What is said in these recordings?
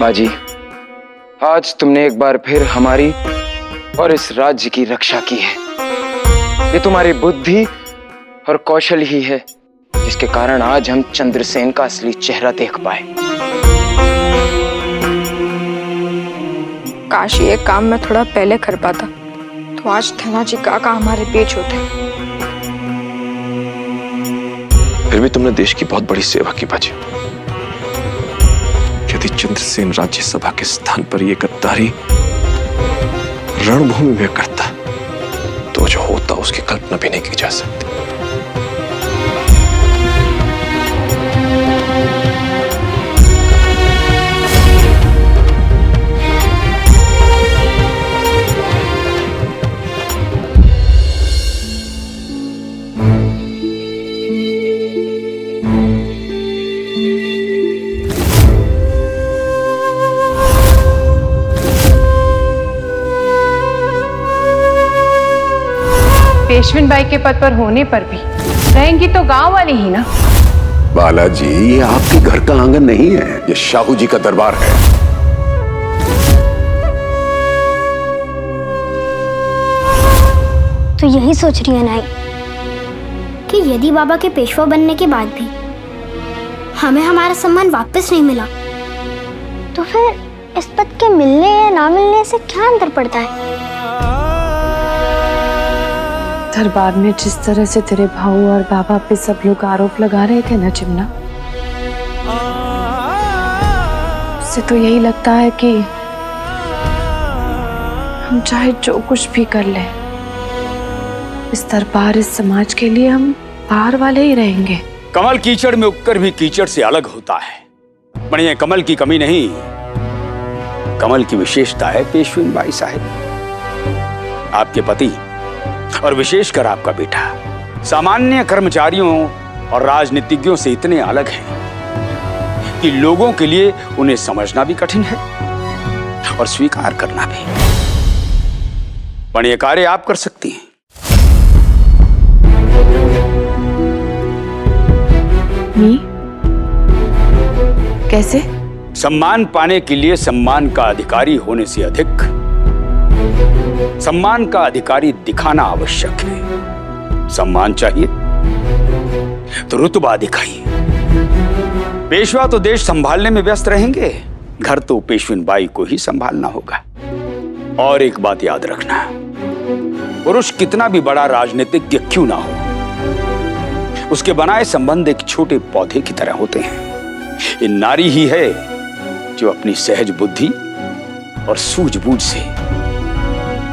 बाजी, आज तुमने एक बार फिर हमारी और इस राज्य की रक्षा की है। ये तुम्हारी बुद्धि और कौशल ही है जिसके कारण आज हम चंद्रसेन का असली चेहरा देख पाए। काश ये काम मैं थोड़ा पहले कर पाता तो आज धनाजी काका हमारे बीच होते। फिर भी तुमने देश की बहुत बड़ी सेवा की बाजी। यदि चंद्रसेन राज्यसभा के स्थान पर ये गद्दारी रणभूमि में करता तो जो होता उसकी कल्पना भी नहीं की जा सकती। पेशविन बाई के पद पर होने पर भी रहेंगी तो गांव वाली ही ना। बालाजी, ये आपके घर का आंगन नहीं है, ये शाहू जी का दरबार है। तो यही सोच रही है नाई कि यदि बाबा के पेशवा बनने के बाद भी हमें हमारा सम्मान वापस नहीं मिला तो फिर इस पद के मिलने या ना मिलने से क्या अंतर पड़ता है? दरबार में जिस तरह से तेरे भाऊ और बाबा पे सब लोग आरोप लगा रहे थे ना चिमना, उससे तो यही लगता है कि हम चाहे जो कुछ भी कर लें, इस दरबार इस समाज के लिए हम बाहर वाले ही रहेंगे। कमल कीचड़ में उगकर भी कीचड़ से अलग होता है। पर ये कमल की कमी नहीं, कमल की विशेषता है पेशविन बाई साहब। आपके पति और विशेषकर आपका बेटा सामान्य कर्मचारियों और राजनीतिज्ञों से इतने अलग हैं कि लोगों के लिए उन्हें समझना भी कठिन है और स्वीकार करना भी। पर यह कार्य आप कर सकती हैं। कैसे? सम्मान पाने के लिए सम्मान का अधिकारी होने से अधिक सम्मान का अधिकारी दिखाना आवश्यक है। सम्मान चाहिए तो रुतबा दिखाइए। पेशवा तो देश संभालने में व्यस्त रहेंगे, घर तो पेशविन बाई को ही संभालना होगा। और एक बात याद रखना, पुरुष कितना भी बड़ा राजनीतिज्ञ क्यों ना हो, उसके बनाए संबंध एक छोटे पौधे की तरह होते हैं। ये नारी ही है जो अपनी सहज बुद्धि और सूझबूझ से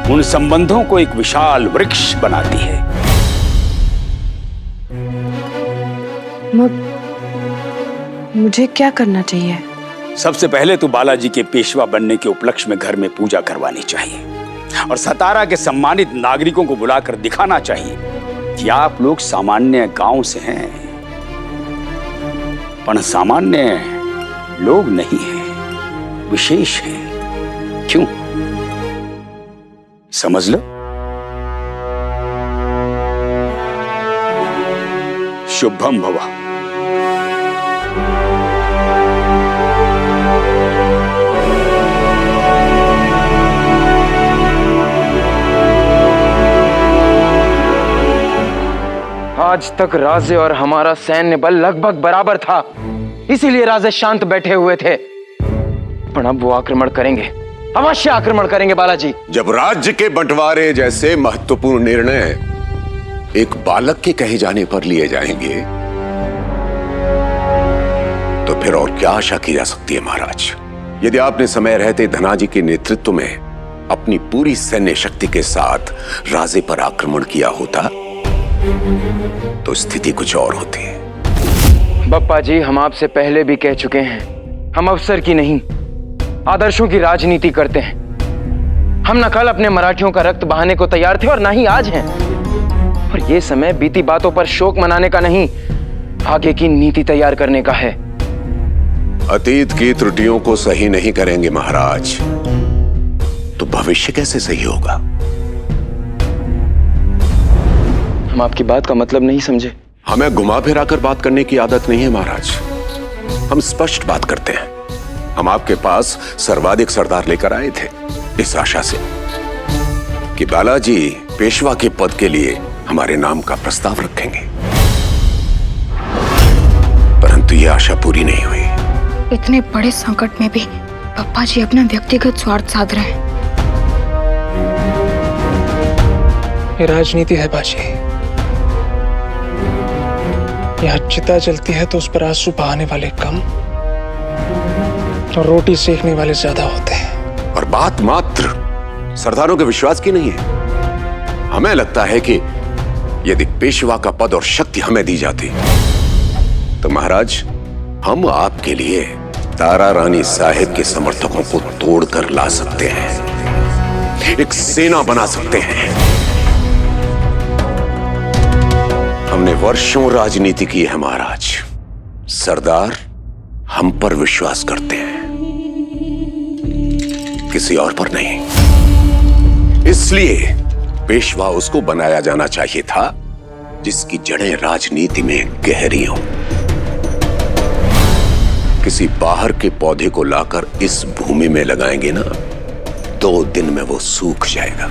उन संबंधों को एक विशाल वृक्ष बनाती है। मुझे क्या करना चाहिए? सबसे पहले तो बालाजी के पेशवा बनने के उपलक्ष्य में घर में पूजा करवानी चाहिए और सतारा के सम्मानित नागरिकों को बुलाकर दिखाना चाहिए कि आप लोग सामान्य गांव से हैं, पर सामान्य लोग नहीं हैं, विशेष हैं। क्यों? समझ लो। शुभम भवा। आज तक राजे और हमारा सैन्य बल लगभग बराबर था, इसीलिए राजे शांत बैठे हुए थे। पर अब वो आक्रमण करेंगे, अवश्य आक्रमण करेंगे बालाजी। जब राज्य के बंटवारे जैसे महत्वपूर्ण निर्णय एक बालक के कहे जाने पर लिए जाएंगे तो फिर और क्या आशा की जा सकती है महाराज? यदि आपने समय रहते धनाजी के नेतृत्व में अपनी पूरी सैन्य शक्ति के साथ राजे पर आक्रमण किया होता तो स्थिति कुछ और होती है। बप्पा जी, हम आपसे पहले भी कह चुके हैं, हम अवसर की नहीं आदर्शों की राजनीति करते हैं। हम न कल अपने मराठियों का रक्त बहाने को तैयार थे और ना ही आज हैं। और ये समय बीती बातों पर शोक मनाने का नहीं, आगे की नीति तैयार करने का है। अतीत की त्रुटियों को सही नहीं करेंगे महाराज तो भविष्य कैसे सही होगा? हम आपकी बात का मतलब नहीं समझे। हमें घुमा फिरा कर बात करने की आदत नहीं है महाराज, हम स्पष्ट बात करते हैं। हम आपके पास सर्वाधिक सरदार लेकर आए थे, इस आशा से कि बालाजी पेशवा के पद के लिए हमारे नाम का प्रस्ताव रखेंगे, परंतु यह आशा पूरी नहीं हुई। इतने बड़े संकट में भी पापा जी अपना व्यक्तिगत स्वार्थ साध रहे हैं। ये राजनीति है बाजी। यहाँ चिता जलती है तो उस पर आंसू बहाने वाले कम और रोटी सेकने वाले ज्यादा होते हैं। और बात मात्र सरदारों के विश्वास की नहीं है। हमें लगता है कि यदि पेशवा का पद और शक्ति हमें दी जाती तो महाराज, हम आपके लिए तारा रानी साहिब के समर्थकों को तोड़कर ला सकते हैं, एक सेना बना सकते हैं। हमने वर्षों राजनीति की है महाराज, सरदार हम पर विश्वास करते हैं, किसी और पर नहीं। इसलिए पेशवा उसको बनाया जाना चाहिए था जिसकी जड़ें राजनीति में गहरी हों। किसी बाहर के पौधे को लाकर इस भूमि में लगाएंगे ना, 2 दिन में वो सूख जाएगा।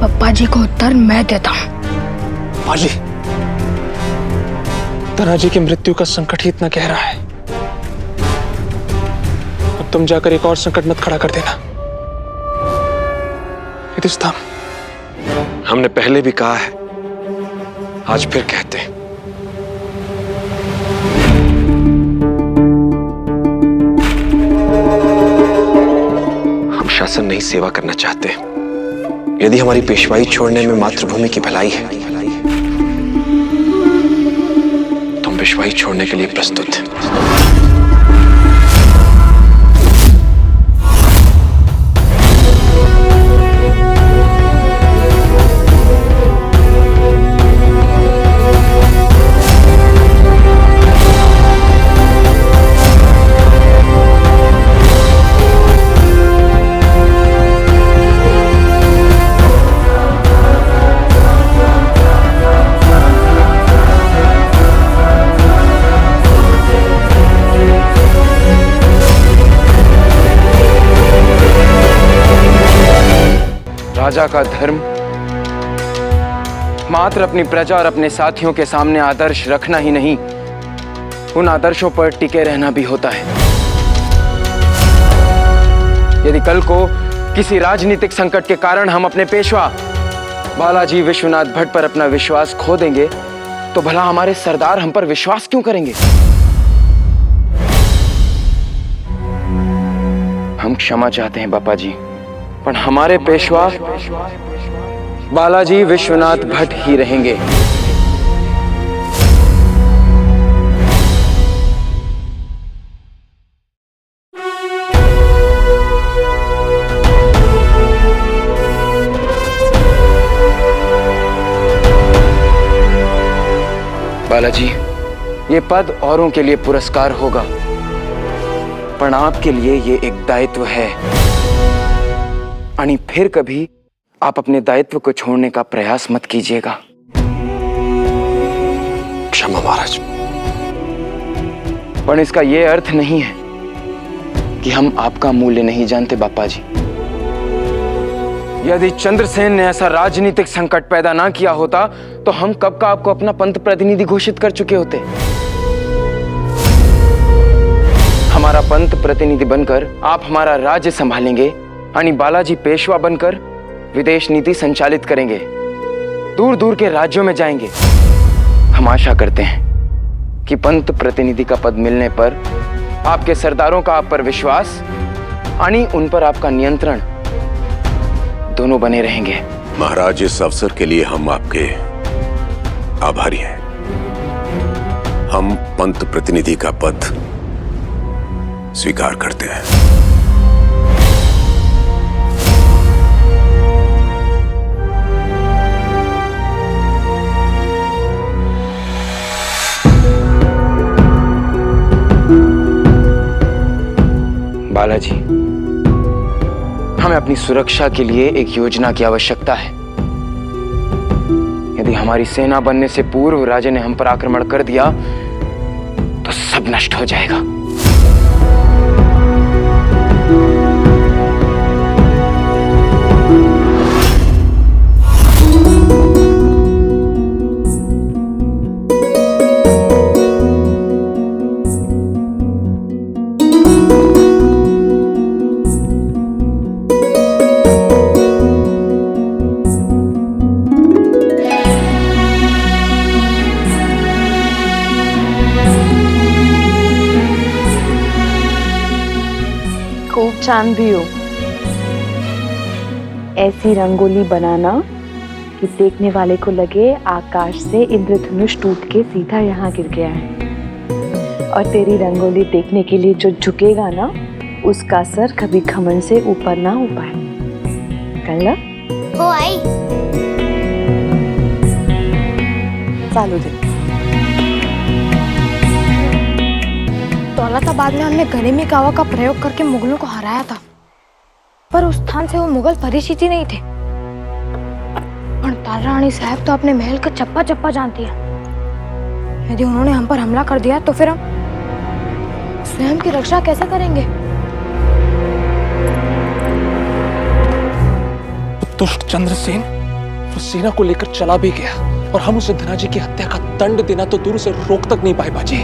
पप्पा जी को उत्तर मैं देता हूँ। बाजी, धनाजी की मृत्यु का संकट ही इतना गहरा है। अब तुम जाकर एक और संकट मत खड़ा कर देना। युधिष्ठिर, हमने पहले भी कहा है, आज फिर कहते हैं, हम शासन नहीं सेवा करना चाहते। यदि हमारी पेशवाई छोड़ने में मातृभूमि की भलाई है तो हम पेशवाई छोड़ने के लिए प्रस्तुत हैं। राजा का धर्म मात्र अपनी प्रजा और अपने साथियों के सामने आदर्श रखना ही नहीं, उन आदर्शों पर टिके रहना भी होता है। यदि कल को किसी राजनीतिक संकट के कारण हम अपने पेशवा बालाजी विश्वनाथ भट्ट पर अपना विश्वास खो देंगे तो भला हमारे सरदार हम पर विश्वास क्यों करेंगे? हम क्षमा चाहते हैं बापा जी, पर हमारे पेशवा बालाजी विश्वनाथ भट्ट ही रहेंगे। बालाजी, ये पद औरों के लिए पुरस्कार होगा, पर आपके लिए ये एक दायित्व है। आणि फिर कभी आप अपने दायित्व को छोड़ने का प्रयास मत कीजिएगा। क्षमा महाराज। पर इसका यह अर्थ नहीं है कि हम आपका मूल्य नहीं जानते बापा जी। यदि चंद्रसेन ने ऐसा राजनीतिक संकट पैदा ना किया होता तो हम कब का आपको अपना पंत प्रतिनिधि घोषित कर चुके होते। हमारा पंत प्रतिनिधि बनकर आप हमारा राज्य संभालेंगे, यानी बालाजी पेशवा बनकर विदेश नीति संचालित करेंगे, दूर दूर के राज्यों में जाएंगे। हम आशा करते हैं कि पंत प्रतिनिधि का पद मिलने पर आपके सरदारों का आप पर विश्वास, यानी उन पर आपका नियंत्रण दोनों बने रहेंगे। महाराज, इस अवसर के लिए हम आपके आभारी हैं। हम पंत प्रतिनिधि का पद स्वीकार करते हैं। बालाजी, हमें अपनी सुरक्षा के लिए एक योजना की आवश्यकता है। यदि हमारी सेना बनने से पूर्व राजा ने हम पर आक्रमण कर दिया तो सब नष्ट हो जाएगा। चांद भी हो। ऐसी रंगोली बनाना कि देखने वाले को लगे आकाश से इंद्रधनुष टूट के सीधा यहाँ गिर गया है। और तेरी रंगोली देखने के लिए जो झुकेगा ना, उसका सर कभी घमंड से ऊपर ना हो पाए। कल्ला हो आई। चालू दे। दौलताबाद में हमने गनीमी कावा का प्रयोग करके मुगलों को हराया था, पर उस स्थान से वो मुगल परिचित ही नहीं थे। और तारा रानी साहब तो अपने महल का चप्पा चप्पा जानती है। यदि उन्होंने हम पर हमला कर दिया तो फिर हम स्वयं की रक्षा कैसे करेंगे? दुष्ट चंद्रसेन वो सेना को लेकर चला भी गया और हम उसे धनाजी की हत्या का दंड देना तो दूर से रोक तक नहीं पाए बाजी।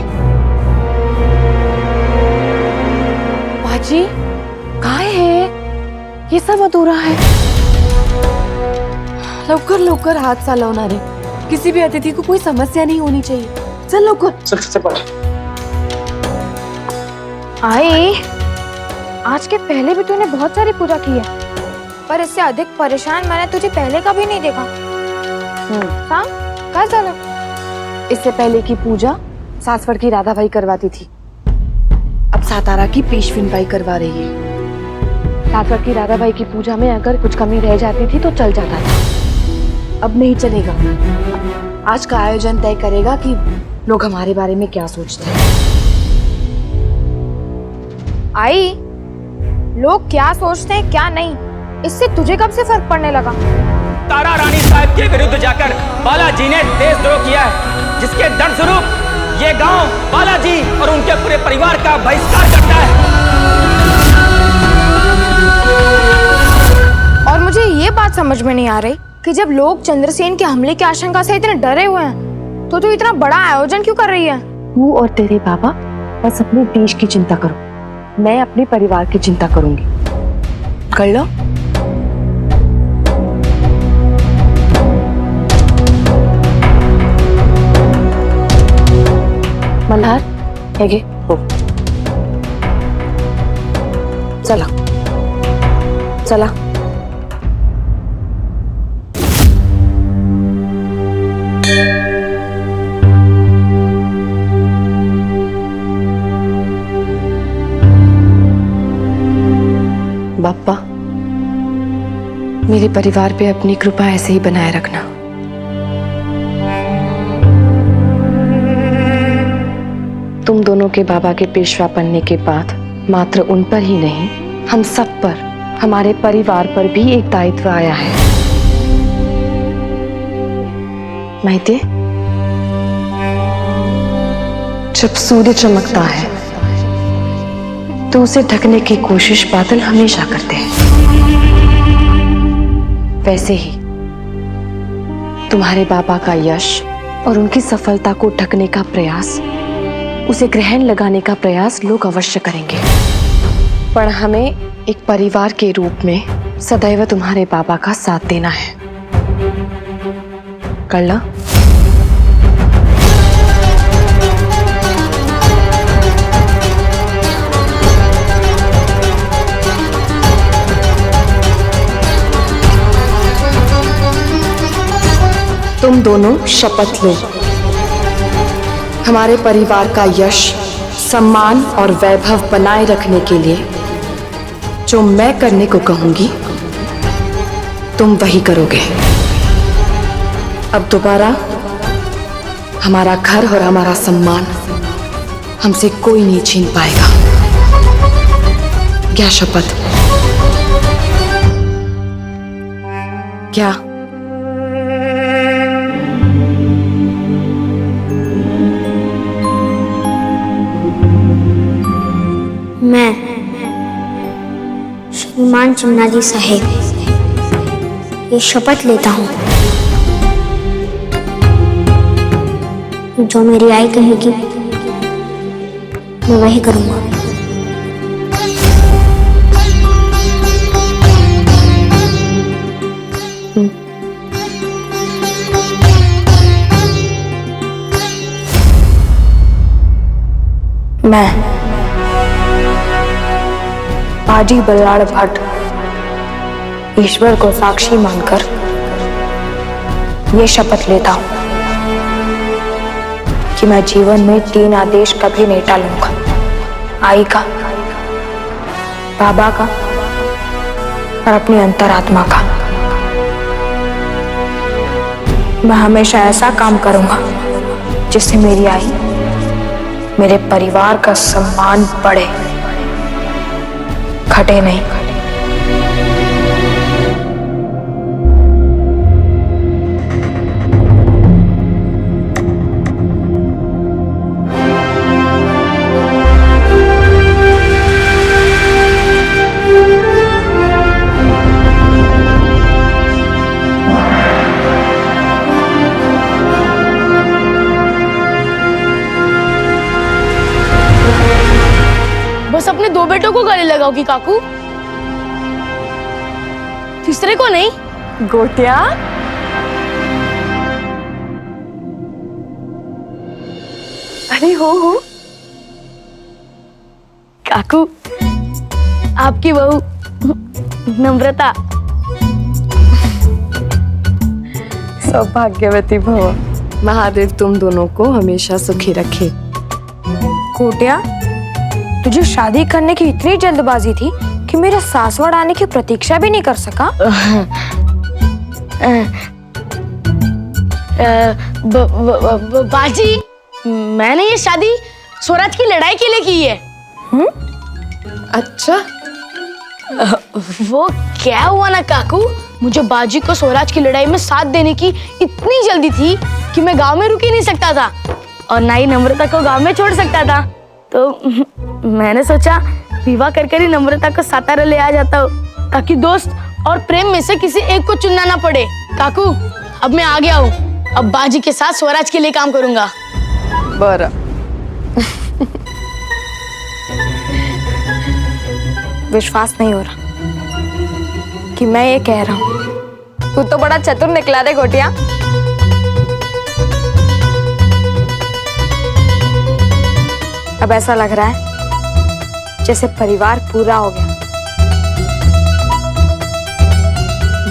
बाजी काय है? ये सब अधूरा है। लवकर लवकर हाथ चालवना रे। किसी भी अतिथि को कोई समस्या नहीं होनी चाहिए। चल लवकर। चल बाजी। आई, आज के पहले भी तूने बहुत सारी पूजा की है, पर इससे अधिक परेशान मैंने तुझे पहले कभी नहीं देखा। हाँ, क्या चला? इससे पहले की पूजा सासवड़ की राधाबाई करवाती थी, अब सातारा की पेशविनबाई करवा रही है। सासवड़ की राधाबाई की पूजा में अगर कुछ कमी रह जाती थी तो चल जाता था, अब नहीं चलेगा। आज का आयोजन तय करेगा कि लोग हमारे बारे में क्या सोचते हैं। आई, लोग क्या सोचते हैं क्या नहीं, इससे तुझे कब से फर्क पड़ने लगा? तारा रानी साहब के विरुद्ध जाकर बालाजी ने देशद्रोह किया है, जिसके दंड स्वरूप ये गांव बालाजी और उनके पूरे परिवार का बहिष्कार करता है। और मुझे ये बात समझ में नहीं आ रही कि जब लोग चंद्रसेन के हमले की आशंका से इतने डरे हुए हैं, तो तू इतना बड़ा आयोजन क्यों कर रही है? तू और तेरे बाबा बस अपने देश की चिंता करो, मैं अपने परिवार की चिंता करूंगी। कर लो। मल्हार, हेगे हो। चला चला। बाप्पा, मेरे परिवार पे अपनी कृपा ऐसे ही बनाए रखना। तुम दोनों के बाबा के पेशवा बनने के बाद मात्र उन पर ही नहीं, हम सब पर, हमारे परिवार पर भी एक दायित्व आया है। माइते, जब सूर्य चमकता है तो उसे ढकने की कोशिश बादल हमेशा करते हैं। वैसे ही तुम्हारे बाबा का यश और उनकी सफलता को ढकने का प्रयास, उसे ग्रहण लगाने का प्रयास लोग अवश्य करेंगे, पर हमें एक परिवार के रूप में सदैव तुम्हारे बाबा का साथ देना है। करला? तुम दोनों शपथ लो, हमारे परिवार का यश, सम्मान और वैभव बनाए रखने के लिए जो मैं करने को कहूंगी तुम वही करोगे। अब दोबारा हमारा घर और हमारा सम्मान हमसे कोई नहीं छीन पाएगा। क्या शपथ? क्या? मैं श्रीमान चिन्नाजी साहेब ये शपथ लेता हूँ, जो मेरी आई कहेगी मैं वही करूँगा। मैं बाजी बल्लाड़ भट्ट ईश्वर को साक्षी मानकर ये शपथ लेता हूं कि मैं जीवन में 3 आदेश कभी नहीं टालूंगा। आई का, बाबा का और अपनी अंतरात्मा का। मैं हमेशा ऐसा काम करूंगा जिससे मेरी आई, मेरे परिवार का सम्मान बढ़े, घटे नहीं। बस अपने 2 बेटों को गले लगाओगी काकू, तीसरे को नहीं। गोटिया, अरे हो काकू, आपकी बहू नम्रता। सौभाग्यवती भव। महादेव तुम दोनों को हमेशा सुखी रखे। कोटिया, तुझे शादी करने की इतनी जल्दबाजी थी कि मेरे सासवड़ आने की प्रतीक्षा भी नहीं कर सका। बाजी, मैंने ये शादी स्वराज की लड़ाई के लिए की है। अच्छा, वो क्या हुआ ना काकू, मुझे बाजी को स्वराज की लड़ाई में साथ देने की इतनी जल्दी थी कि मैं गांव में रुक ही नहीं सकता था और ना ही नम्रता को गांव में छोड़ सकता था। तो मैंने सोचा विवाह कर ही नम्रता को सातारा ले आ जाता हूँ, ताकि दोस्त और प्रेम में से किसी एक को चुनना ना पड़े। काकू, अब मैं आ गया हूँ, अब बाजी के साथ स्वराज के लिए काम करूंगा। बरा। विश्वास नहीं हो रहा कि मैं ये कह रहा हूँ। तू तो बड़ा चतुर निकला रे गोटिया। अब ऐसा लग रहा है जैसे परिवार पूरा हो गया।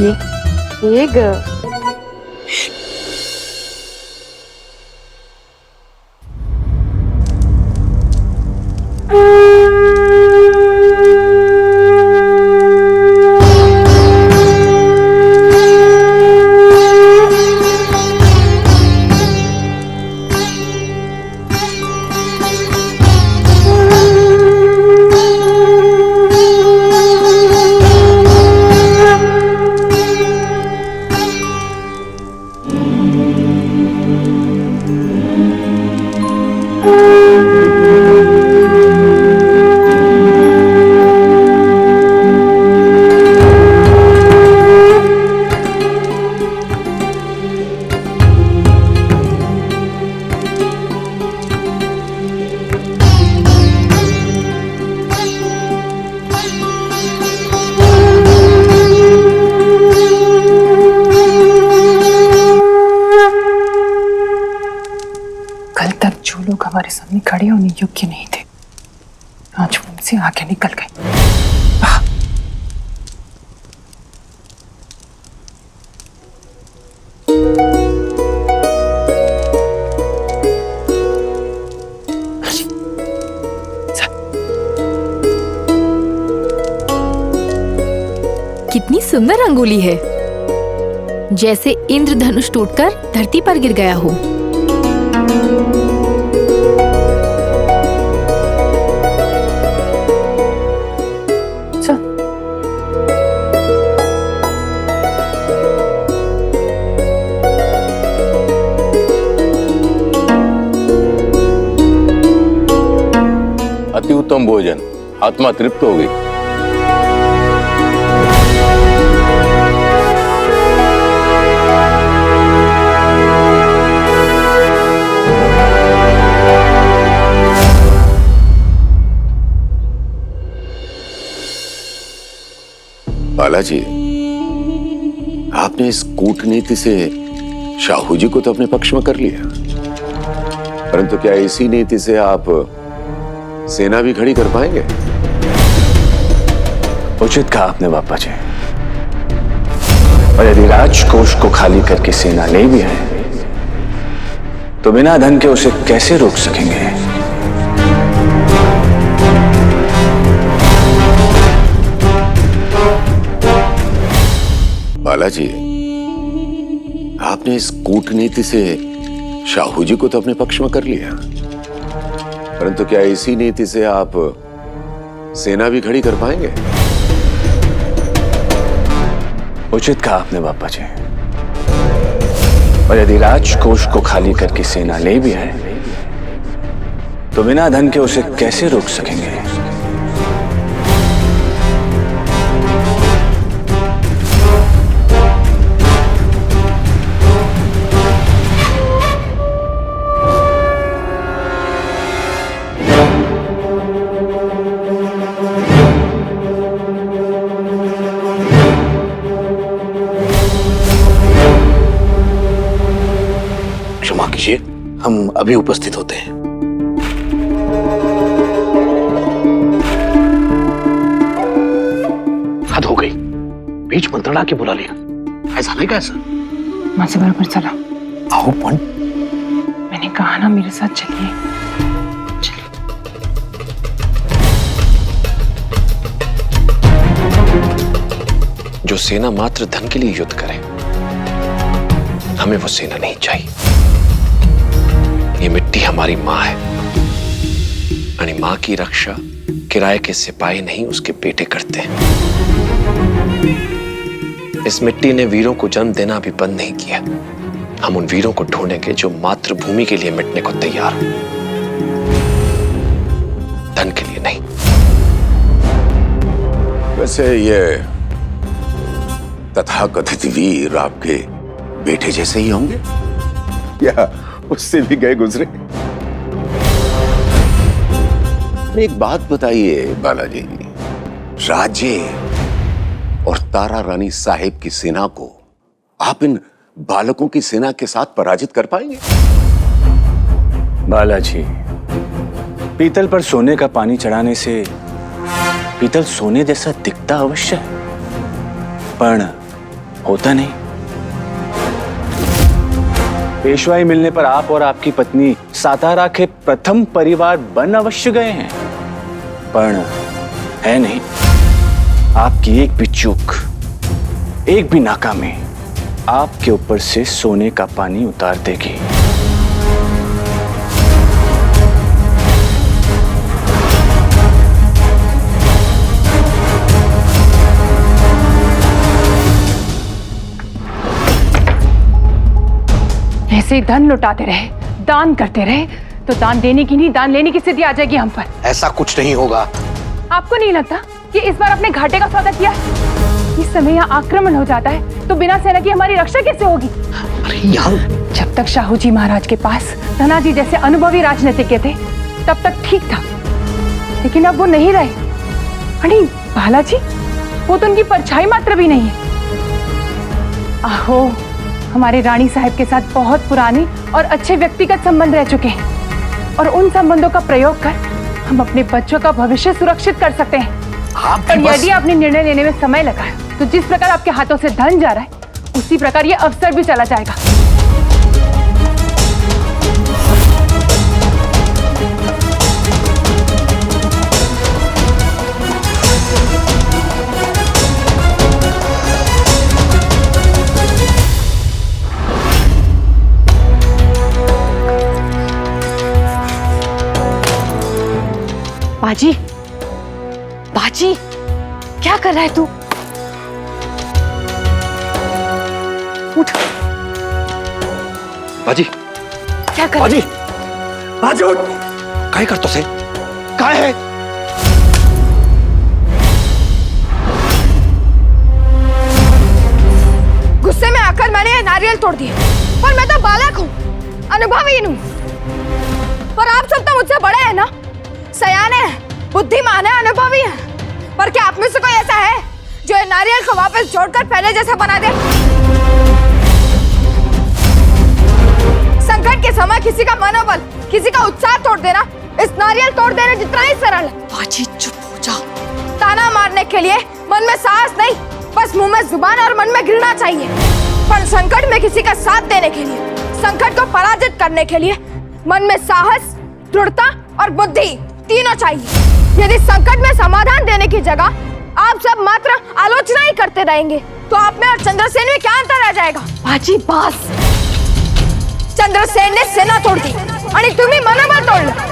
ये हमारे सामने खड़े होने योग्य नहीं थे, आज वो हमसे आगे निकल गए। कितनी सुंदर रंगोली है, जैसे इंद्रधनुष टूटकर धरती पर गिर गया हो। अति उत्तम भोजन, आत्मा तृप्त हो गई। बालाजी, आपने इस कूटनीति से शाहू जी को तो अपने पक्ष में कर लिया, परंतु क्या इसी नीति से आप सेना भी खड़ी कर पाएंगे? उचित कहा आपने बापा जी। और यदि राजकोष को खाली करके सेना ले भी है तो बिना धन के उसे कैसे रोक सकेंगे? बालाजी, आपने इस कूटनीति से शाहू जी को तो अपने पक्ष में कर लिया, परंतु क्या इसी नीति से आप सेना भी खड़ी कर पाएंगे? उचित कहा आपने बापा जी। और यदि राजकोष को खाली करके सेना ले भी है तो बिना धन के उसे कैसे रोक सकेंगे? क्षमा कीजिए, हम अभी उपस्थित होते हैं। हद हो गई, बीच मंत्रणा के बुला लिया। ऐसा नहीं कैसा? माझे बरोबर चला। आओ पण मैंने कहा ना मेरे साथ चलिए। जो सेना मात्र धन के लिए युद्ध करे, हमें वो सेना नहीं चाहिए। ये मिट्टी हमारी माँ है, यानी माँ की रक्षा किराए के सिपाही नहीं उसके बेटे करते हैं। इस मिट्टी ने वीरों को जन्म देना अभी बंद नहीं किया। हम उन वीरों को ढूंढेंगे जो मातृभूमि के लिए मिटने को तैयार हो, धन के लिए नहीं। वैसे ये तथाकथित वीर आपके बेटे जैसे ही होंगे या उससे भी गए गुजरे? एक बात बताइए बालाजी, राज्य और तारा रानी साहिब की सेना को आप इन बालकों की सेना के साथ पराजित कर पाएंगे? बालाजी, पीतल पर सोने का पानी चढ़ाने से पीतल सोने जैसा दिखता अवश्य है, पर होता नहीं। पेशवाई मिलने पर आप और आपकी पत्नी सातारा के प्रथम परिवार बन अवश्य गए हैं, पर है नहीं। आपकी एक भी चूक, एक भी नाकामी आपके ऊपर से सोने का पानी उतार देगी। ऐसे ही धन लुटाते रहे, दान करते रहे तो दान देने की नहीं दान लेने की स्थिति आ जाएगी हम पर। ऐसा कुछ नहीं होगा। आपको नहीं लगता कि इस बार अपने घाटे का सौदा किया है? इस समय यहाँ आक्रमण हो जाता है तो बिना सेना की हमारी रक्षा कैसे होगी? अरे यहाँ जब तक शाहू जी महाराज के पास धनाजी जैसे अनुभवी राजनीतिज्ञ थे तब तक ठीक था, लेकिन अब वो नहीं रहे। अरे बालाजी, वो तो उनकी परछाई मात्र भी नहीं है। आहो, हमारे रानी साहब के साथ बहुत पुराने और अच्छे व्यक्तिगत संबंध रह चुके हैं और उन संबंधों का प्रयोग कर हम अपने बच्चों का भविष्य सुरक्षित कर सकते हैं। पर यदि आपने निर्णय लेने में समय लगाया तो जिस प्रकार आपके हाथों से धन जा रहा है उसी प्रकार ये अवसर भी चला जाएगा। बाजी, बाजी, क्या कर रहा है तू? उठ। बाजी, क्या कर बाजी, बाजी उठ। काय करतो से? काय है? गुस्से में आकर मैंने ये नारियल तोड़ दिए, पर मैं तो बालक हूँ, अनुभवीहीन हूँ। पर आप सब तो मुझसे बड़े हैं ना, सयाने हैं, बुद्धिमान है, अनुभवी है। पर क्या आप में से कोई ऐसा है जो ये नारियल को वापस जोड़कर पहले जैसा बना दे? संकट के समय किसी का मनोबल, किसी का उत्साह तोड़ देना इस नारियल तोड़ देने जितना ही सरल है। बाजी चुप हो जा। ताना मारने के लिए मन में साहस नहीं, बस मुंह में जुबान और मन में घृणा चाहिए। पर संकट में किसी का साथ देने के लिए, संकट को पराजित करने के लिए मन में साहस, दृढ़ता और बुद्धि तीनों चाहिए। यदि संकट में समाधान देने की जगह आप सब मात्र आलोचना ही करते रहेंगे तो आप में और चंद्रसेन में क्या अंतर रह जाएगा? बाजी बस, चंद्रसेन ने सेना तोड़ दी आणि तुम्ही मनोबल तोड़लं।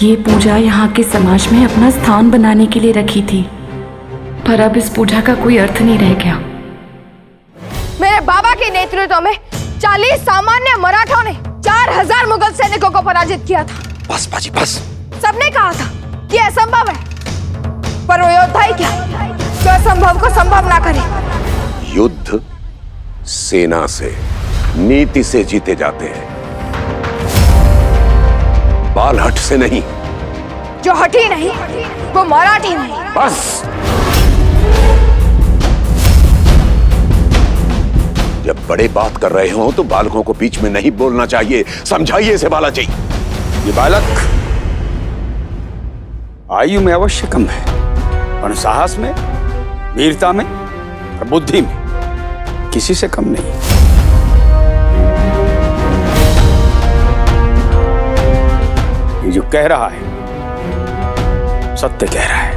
ये पूजा यहाँ के समाज में अपना स्थान बनाने के लिए रखी थी, पर अब इस पूजा का कोई अर्थ नहीं रह गया। मेरे बाबा के नेतृत्व में 40 सामान्य मराठों ने 4000 मुगल सैनिकों को पराजित किया था। बस बाजी बस। सबने कहा था कि असंभव है, पर वो योद्धा ही क्या जो असंभव को संभव ना करे। युद्ध सेना से, नीति से जीते जाते हैं, बालहट से नहीं। जो हठी नहीं वो मराठी नहीं। बस, जब बड़े बात कर रहे हो तो बालकों को बीच में नहीं बोलना चाहिए। समझाइए इसे बालाजी। ये बालक आयु में अवश्य कम है, पर साहस में, वीरता में और बुद्धि में किसी से कम नहीं। ये जो कह रहा है सत्य कह रहा है।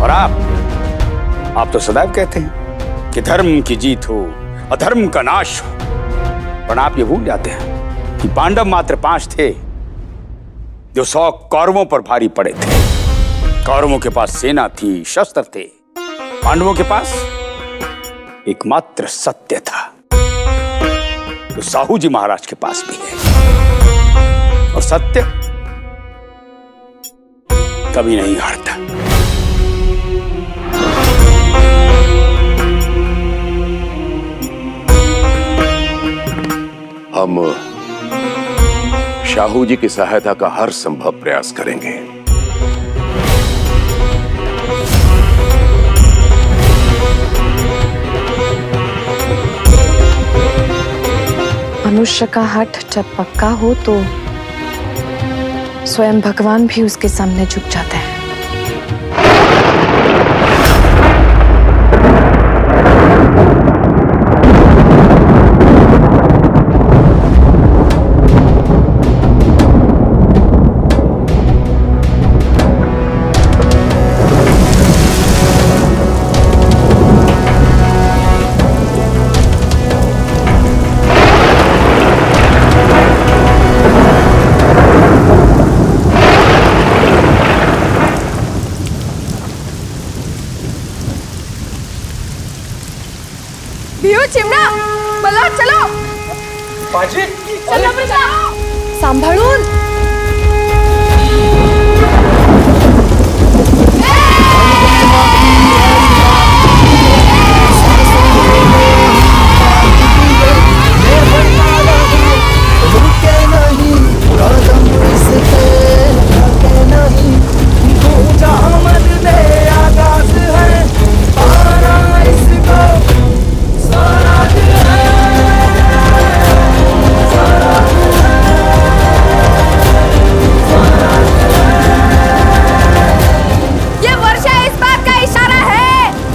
और आप तो सदैव कहते हैं कि धर्म की जीत हो, अधर्म का नाश हो, पर आप ये भूल जाते हैं कि पांडव मात्र 5 थे जो 100 कौरवों पर भारी पड़े थे। कौरवों के पास सेना थी, शस्त्र थे, पांडवों के पास एकमात्र सत्य था, जो साहू जी महाराज के पास भी है। और सत्य कभी नहीं हारता। हम शाहू जी की सहायता का हर संभव प्रयास करेंगे। मनुष्य का हठ जब पक्का हो तो स्वयं भगवान भी उसके सामने झुक जाते हैं। चिमणा, मला चलो। बाजी, चलो बेटा। सांभाळून।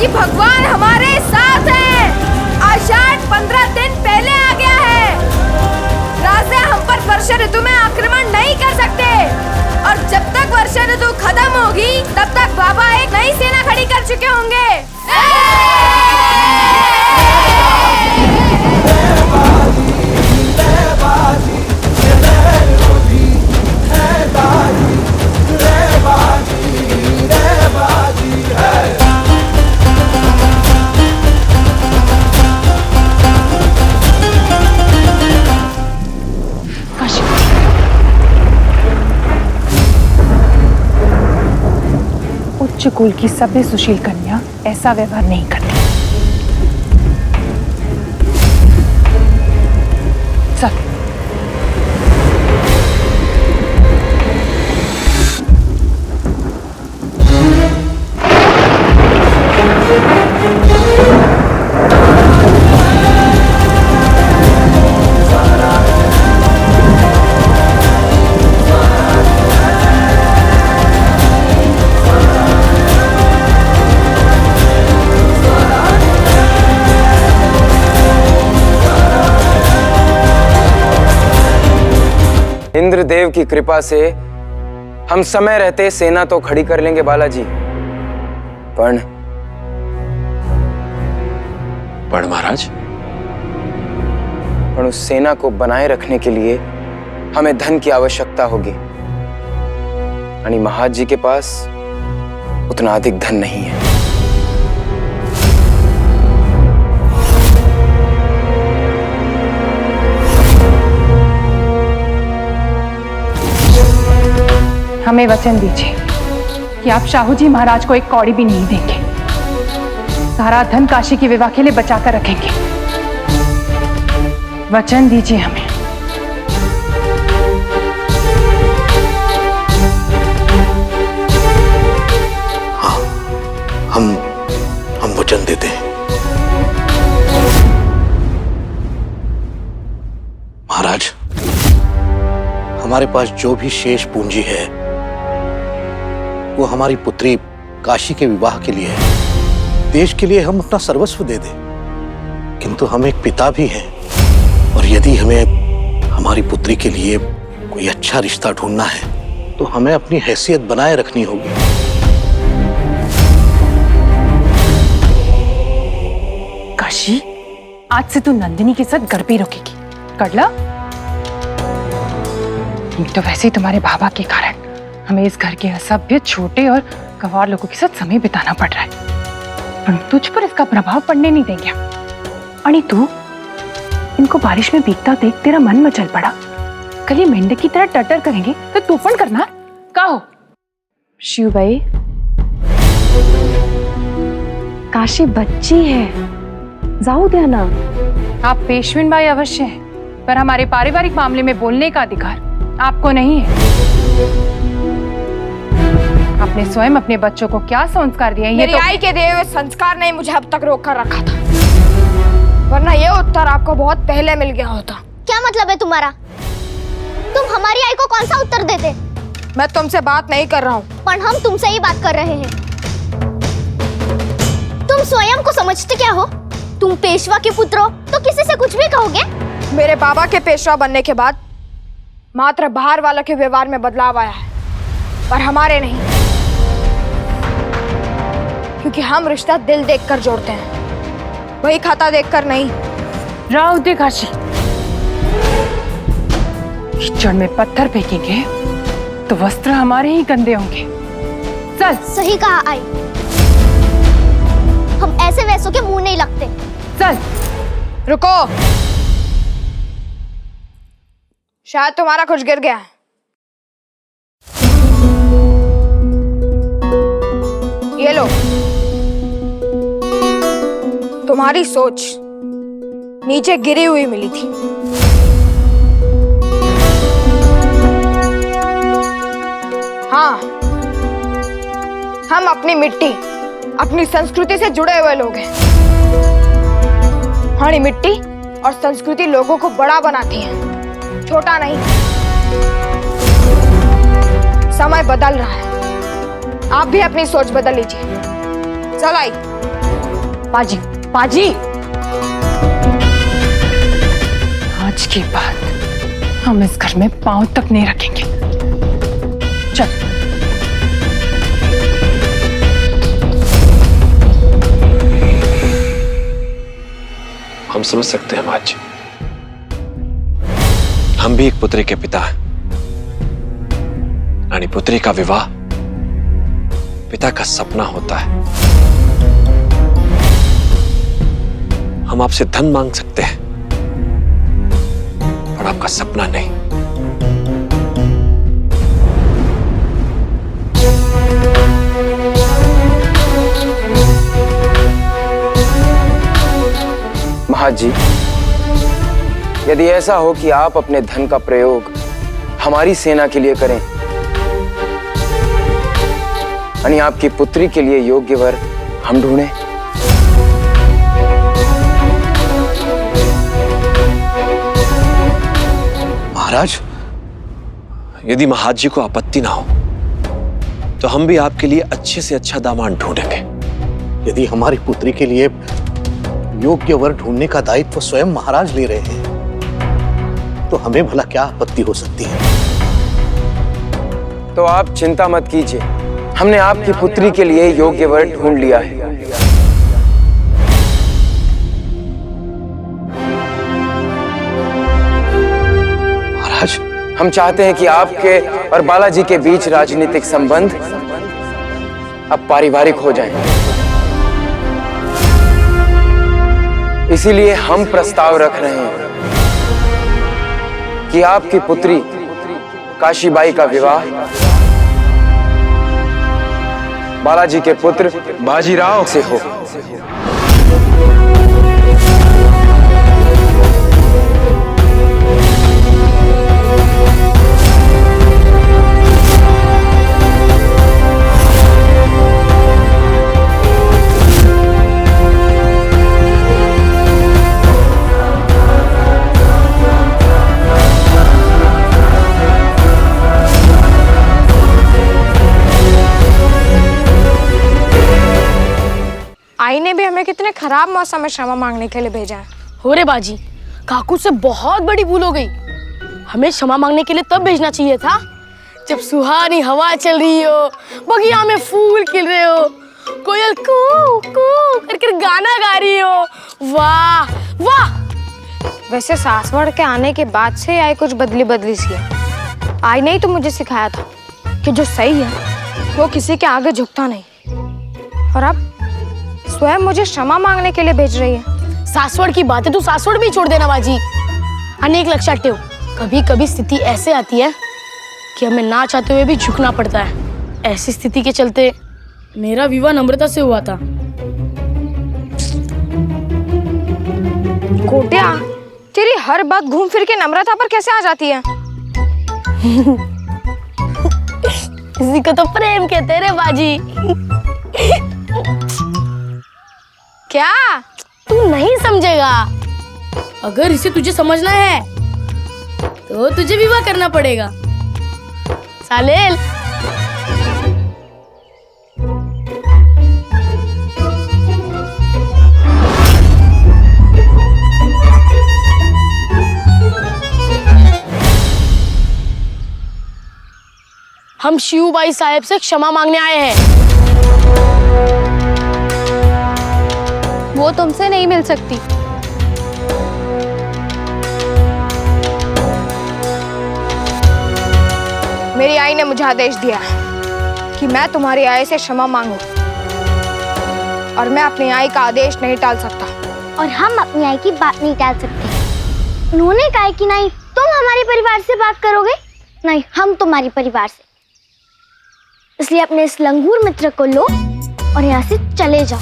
भगवान हमारे साथ हैं। आषाढ़ 15 दिन पहले आ गया है। राजा हम पर वर्षा ऋतु में आक्रमण नहीं कर सकते और जब तक वर्षा ऋतु खत्म होगी तब तक बाबा एक नई सेना खड़ी कर चुके होंगे। उच्च कुल की सभ्य सुशील कन्या ऐसा व्यवहार नहीं करती। चल। इंद्रदेव की कृपा से हम समय रहते सेना तो खड़ी कर लेंगे बालाजी, पण महाराज, पर उस सेना को बनाए रखने के लिए हमें धन की आवश्यकता होगी। आणि महाराज जी के पास उतना अधिक धन नहीं है। हमें वचन दीजिए कि आप शाहू जी महाराज को एक कौड़ी भी नहीं देंगे। सारा धन काशी के विवाह के लिए बचाकर रखेंगे। वचन दीजिए हमें। हाँ, हम वचन देते हैं। महाराज, हमारे पास जो भी शेष पूंजी है वो हमारी पुत्री काशी के विवाह के लिए है। देश के लिए हम अपना सर्वस्व दे दें, किंतु हम एक पिता भी हैं, और यदि हमें हमारी पुत्री के लिए कोई अच्छा रिश्ता ढूंढना है तो हमें अपनी हैसियत बनाए रखनी होगी। काशी, आज से तू नंदिनी के साथ घर पे रुकेगी, कर ला? तो वैसे ही तुम्हारे बाबा के कारण हमें इस घर के असभ्य, छोटे और गंवार लोगों के साथ समय बिताना पड़ रहा है, पर तुझ पर इसका प्रभाव पड़ने नहीं देंगे। अणी तू इनको बारिश में भीगता देख तेरा मन मचल पड़ा। कल ये मेंढक की तरह टटर करेंगे तो तूफान करना का हो? शिव भाई, काशी बच्ची है, जाओ द्या ना। आप पेशविन भाई अवश्य हैं, पर हमारे पारिवारिक मामले में बोलने का अधिकार आपको नहीं है। आपने स्वयं अपने बच्चों को क्या संस्कार दिए? मेरी आई के दिए हुए संस्कार ने मुझे अब तक रोक कर रखा था, वरना ये उत्तर आपको बहुत पहले मिल गया होता। क्या मतलब है तुम्हारा? तुम हमारी आई को कौन सा उत्तर देते? मैं तुमसे बात नहीं कर रहा हूँ, पर हम तुमसे ही बात कर रहे हैं। तुम स्वयं को समझते क्या हो? तुम पेशवा के पुत्र हो तो किसी से कुछ भी कहोगे? मेरे बाबा के पेशवा बनने के बाद मात्र बाहर वालों के व्यवहार में बदलाव आया है, पर हमारे नहीं, क्योंकि हम रिश्ता दिल देखकर जोड़ते हैं, वही खाता देखकर नहीं। राव दे काशी, कीचड़ में पत्थर फेंकेंगे तो वस्त्र हमारे ही गंदे होंगे। चल। सही कहा आई, हम ऐसे वैसों के मुंह नहीं लगते। चल। रुको, शायद तुम्हारा कुछ गिर गया है। ये लो, तुम्हारी सोच नीचे गिरी हुई मिली थी। हाँ, हम अपनी मिट्टी, अपनी संस्कृति से जुड़े हुए लोग हैं। हमारी मिट्टी और संस्कृति लोगों को बड़ा बनाती है, छोटा नहीं। समय बदल रहा है, आप भी अपनी सोच बदल लीजिए। चल आई। पाजी, पाजी, आज के बाद हम इस घर में पांव तक नहीं रखेंगे। चल। हम समझ सकते हैं माँ जी, हम भी एक पुत्री के पिता हैं, यानी पुत्री का विवाह पिता का सपना होता है। हम आपसे धन मांग सकते हैं, पर आपका सपना नहीं। महाराज जी, यदि ऐसा हो कि आप अपने धन का प्रयोग हमारी सेना के लिए करें, यानी आपकी पुत्री के लिए योग्य वर हम ढूंढें, महाराज, यदि महाराज जी को आपत्ति ना हो तो हम भी आपके लिए अच्छे से अच्छा दामाद ढूंढेंगे। यदि हमारी पुत्री के लिए योग्य वर ढूंढने का दायित्व स्वयं महाराज ले रहे हैं तो हमें भला क्या आपत्ति हो सकती है? तो आप चिंता मत कीजिए, हमने आपकी पुत्री के लिए योग्य वर ढूंढ लिया है। महाराज, हम चाहते हैं कि आपके और बालाजी के बीच राजनीतिक संबंध अब पारिवारिक हो जाएं। इसीलिए हम प्रस्ताव रख रहे हैं कि आपकी पुत्री काशीबाई का विवाह बालाजी के पुत्र बाजीराव से हो। आई ने भी हमें कितने खराब मौसम में क्षमा मांगने के लिए भेजा है। हो रे बाजी, काकू से बहुत बड़ी भूल हो गई। हमें क्षमा मांगने के लिए तब भेजना चाहिए था जब सुहानी हवा चल रही हो, बगिया में फूल खिल रहे हो, कोयल कू कू करके गाना गा रही हो। वाह वाह। वैसे सासवड़ के आने के बाद से आई कुछ बदली बदली सी है। आई ने ही तो मुझे सिखाया था कि जो सही है वो किसी के आगे झुकता नहीं, और अब स्वयं मुझे क्षमा मांगने के लिए भेज रही है। सासवड़ की बातें तू सासवड़ भी छोड़ देना बाजी। अनेक लक्षात टेव, कभी कभी स्थिति ऐसे आती है कि हमें ना चाहते हुए भी झुकना पड़ता है। ऐसी स्थिति के चलते मेरा विवाह नम्रता से हुआ था। कोटिया, तेरी हर बात घूम फिर के नम्रता पर कैसे आ जाती है? इसी को तो प्रेम कहते हैं रे बाजी। क्या तू नहीं समझेगा? अगर इसे तुझे समझना है तो तुझे विवाह करना पड़ेगा सालेल। हम शिवबाई साहब से क्षमा मांगने आए हैं। वो तुमसे नहीं मिल सकती। मेरी आई ने मुझे आदेश दिया है कि मैं तुम्हारी आई से क्षमा मांगूं, और मैं अपनी आई का आदेश नहीं टाल सकता। और हम अपनी आई की बात नहीं टाल सकते। उन्होंने कहा कि नहीं तुम हमारे परिवार से बात करोगे, नहीं हम तुम्हारे परिवार से। इसलिए अपने इस लंगूर मित्र को लो और यहाँ से चले जाओ।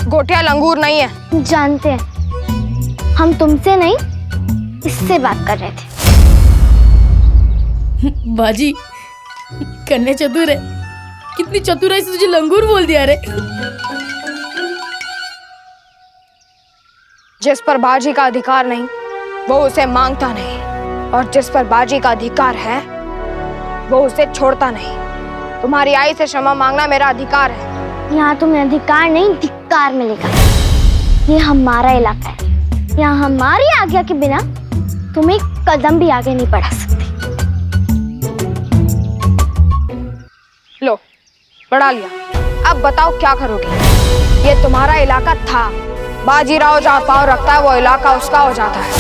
गोटिया लंगूर नहीं है। जानते हैं, हम तुमसे नहीं इससे बात कर रहे थे। बाजी कन्या चतुर है। कितनी चतुराई से तुझे लंगूर बोल दिया रे। जिस पर बाजी का अधिकार नहीं वो उसे मांगता नहीं, और जिस पर बाजी का अधिकार है वो उसे छोड़ता नहीं। तुम्हारी आई से क्षमा मांगना मेरा अधिकार है। यहाँ तुम्हें अधिकार नहीं धिक्कार मिलेगा। ये हमारा इलाका है, यहाँ हमारी आज्ञा के बिना तुम एक कदम भी आगे नहीं बढ़ा सकते। लो बढ़ा लिया, अब बताओ क्या करोगे? ये तुम्हारा इलाका था, बाजीराव जहाँ पाँव रखता है वो इलाका उसका हो जाता है।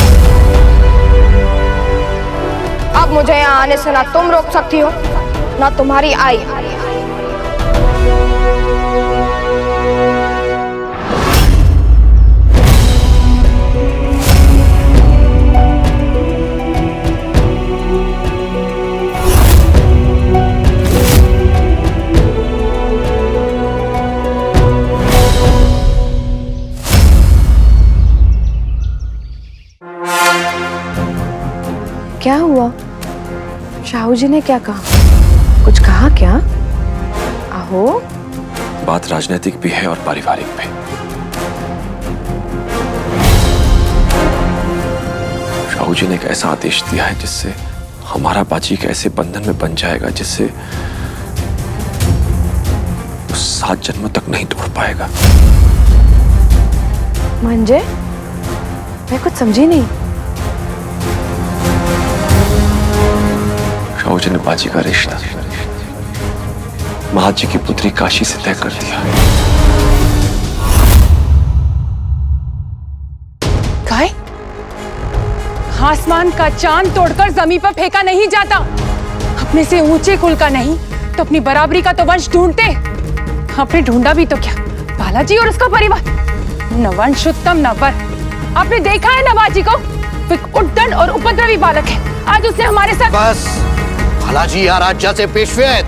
अब मुझे यहाँ आने से ना तुम रोक सकती हो ना तुम्हारी आई। क्या हुआ? शाहू जी ने क्या कहा? कुछ कहा क्या? आहो। बात राजनीतिक भी है और पारिवारिक भी। शाहू जी ने एक ऐसा आदेश दिया है जिससे हमारा बाजी एक ऐसे बंधन में बन जाएगा जिससे वो 7 जन्मों तक नहीं तोड़ पाएगा। मंजे, मैं कुछ समझी नहीं। साहू ने बाजी का रिश्ता महाजी की पुत्री काशी से तय कर दिया। काय? आसमान का चांद तोड़कर जमीन पर फेंका नहीं जाता। अपने से ऊंचे कुल का नहीं तो अपनी बराबरी का तो वंश ढूंढते। आपने ढूंढा भी तो क्या? बालाजी और उसका परिवार न वंशोत्तम न वर। आपने देखा है नवाजी को? वो एक उद्दंड और उपद्रवी बालक है। आज उसने हमारे साथ बस बालाजी या राजा से पेशवे हैं।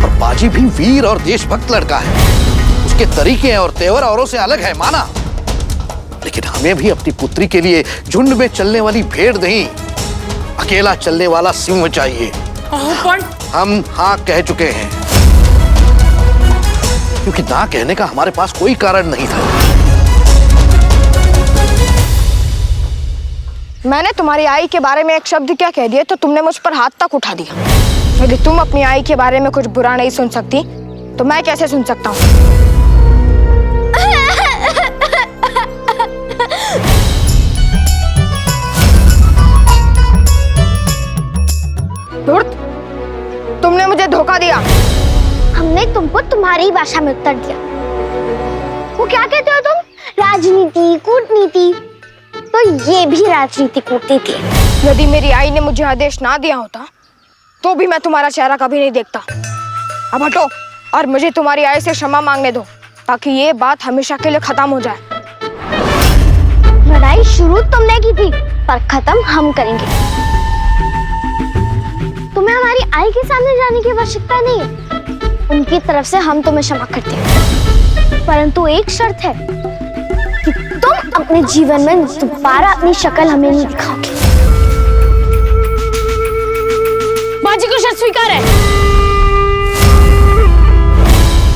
और बाजी भी वीर और देशभक्त लड़का है। उसके तरीके और तेवर औरों से अलग है, माना, लेकिन हमें भी अपनी पुत्री के लिए झुंड में चलने वाली भेड़ नहीं, अकेला चलने वाला सिंह चाहिए। हम हाँ कह चुके हैं, क्योंकि ना कहने का हमारे पास कोई कारण नहीं था। मैंने तुम्हारी आई के बारे में एक शब्द क्या कह दिया तो तुमने मुझ पर हाथ तक उठा दिया। यदि तुम अपनी आई के बारे में कुछ बुरा नहीं सुन सकती तो मैं कैसे सुन सकता हूँ? तुमने मुझे धोखा दिया। हमने तुमको तुम्हारी भाषा में उत्तर दिया। वो क्या कहते हो तुम? राजनीति, कूटनीति। तो ये भी राजनीति कूटनीति है। यदि मेरी आई ने मुझे आदेश ना दिया होता तो भी मैं तुम्हारा चेहरा कभी नहीं देखता। अब हटो और मुझे तुम्हारी आई से क्षमा मांगने दो ताकि ये बात हमेशा के लिए खत्म हो जाए। लड़ाई शुरू तुमने की थी पर खत्म हम करेंगे। तुम्हें हमारी आई के सामने जाने की आवश्यकता नहीं है। उनकी तरफ से हम तुम्हें क्षमा करते हैं, परंतु एक शर्त है कि तुम अपने जीवन में दोबारा अपनी शक्ल हमें नहीं दिखाओगे। बाजी को शर्त स्वीकार है।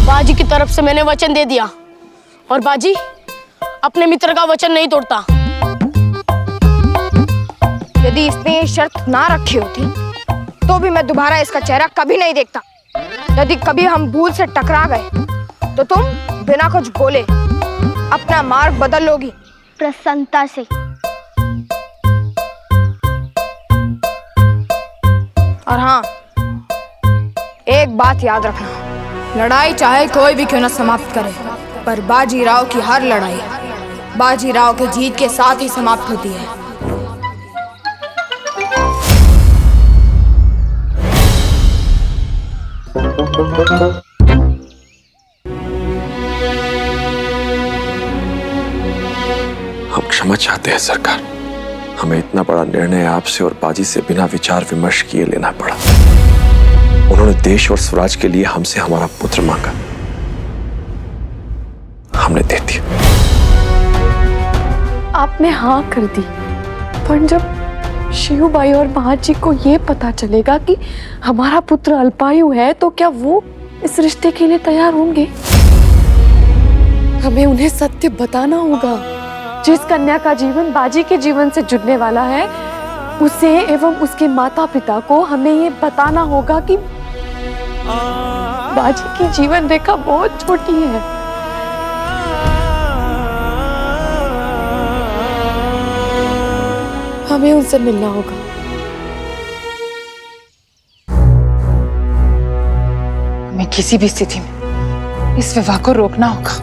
बाजी की तरफ से मैंने वचन दे दिया और बाजी अपने मित्र का वचन नहीं तोड़ता। यदि इसने ये शर्त ना रखी होती तो भी मैं दोबारा इसका चेहरा कभी नहीं देखता। यदि कभी हम भूल से टकरा गए तो तुम बिना कुछ बोले अपना मार्ग बदल लोगी। प्रसन्नता से। और हाँ, एक बात याद रखना, लड़ाई चाहे कोई भी क्यों न समाप्त करे, पर बाजीराव की हर लड़ाई बाजीराव के जीत के साथ ही समाप्त होती है। हम क्षमा चाहते हैं सरकार। हमें इतना बड़ा निर्णय आपसे और बाजी से बिना विचार विमर्श किए लेना पड़ा। उन्होंने देश और स्वराज के लिए हमसे हमारा पुत्र मांगा, हमने दे दिया। आपने हाँ कर दी, पर जब शिवबाई और महाजी को ये पता चलेगा कि हमारा पुत्र अल्पायु है तो क्या वो इस रिश्ते के लिए तैयार होंगे? हमें उन्हें सत्य बताना होगा। जिस कन्या का जीवन बाजी के जीवन से जुड़ने वाला है उसे एवं उसके माता पिता को हमें ये बताना होगा कि बाजी की जीवन रेखा बहुत छोटी है। हमें उनसे मिलना होगा। हमें किसी भी स्थिति में इस विवाह को रोकना होगा।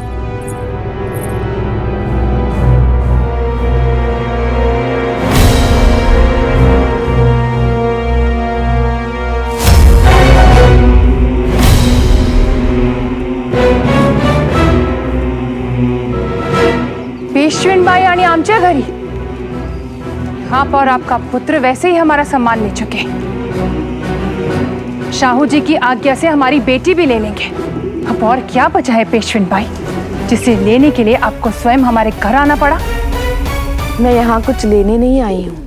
पेशवेनबाई आणि आमच्या घरी आप और आपका पुत्र वैसे ही हमारा सम्मान ले चुके हैं। शाहू जी की आज्ञा से हमारी बेटी भी ले लेंगे। अब और क्या बचा है पेशवेनबाई, जिसे लेने के लिए आपको स्वयं हमारे घर आना पड़ा? मैं यहाँ कुछ लेने नहीं आई हूँ,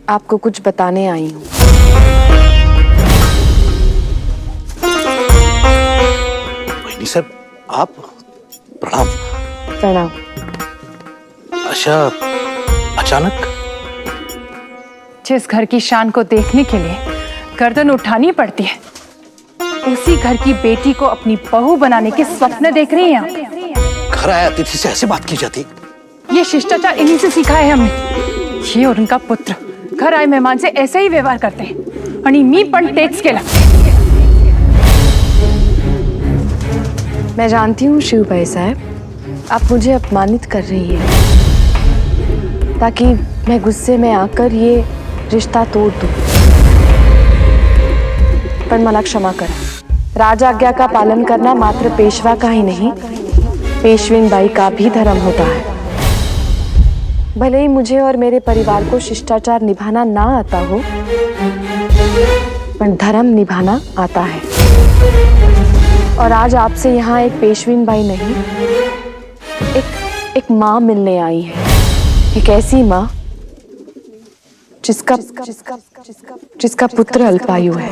आपको कुछ बताने आई हूँ। बहनी साहब, आप प्रणाम। प्रणाम। अच्छा, अचानक? जिस घर की शान को देखने के लिए गर्दन उठानी पड़ती है, उसी घर की बेटी को अपनी बहू बनाने के स्वप्न देख रही हैं आप। घर आए अतिथि से ऐसे बात की जाती? ये शिष्टाचार इन्हीं से सीखा है हमने। ये और उनका पुत्र घर आए मेहमान से ऐसे ही व्यवहार करते हैं आणि मी पण तेच केलं. मैं जानती हूँ शिवबाई साहब, आप मुझे अपमानित कर रही हैं ताकि मैं गुस्से में आकर ये रिश्ता तोड़ दूं. पर मला क्षमा करा. राजाज्ञा का पालन करना मात्र पेशवा का ही नहीं, पेशवीन बाई का भी धर्म होता है. भले ही मुझे और मेरे परिवार को शिष्टाचार निभाना ना आता हो, पर धर्म निभाना आता है. और आज आपसे यहाँ एक पेशवीन बाई नहीं, एक माँ मिलने आई है. एक ऐसी माँ जिसका पुत्र अल्पायु है.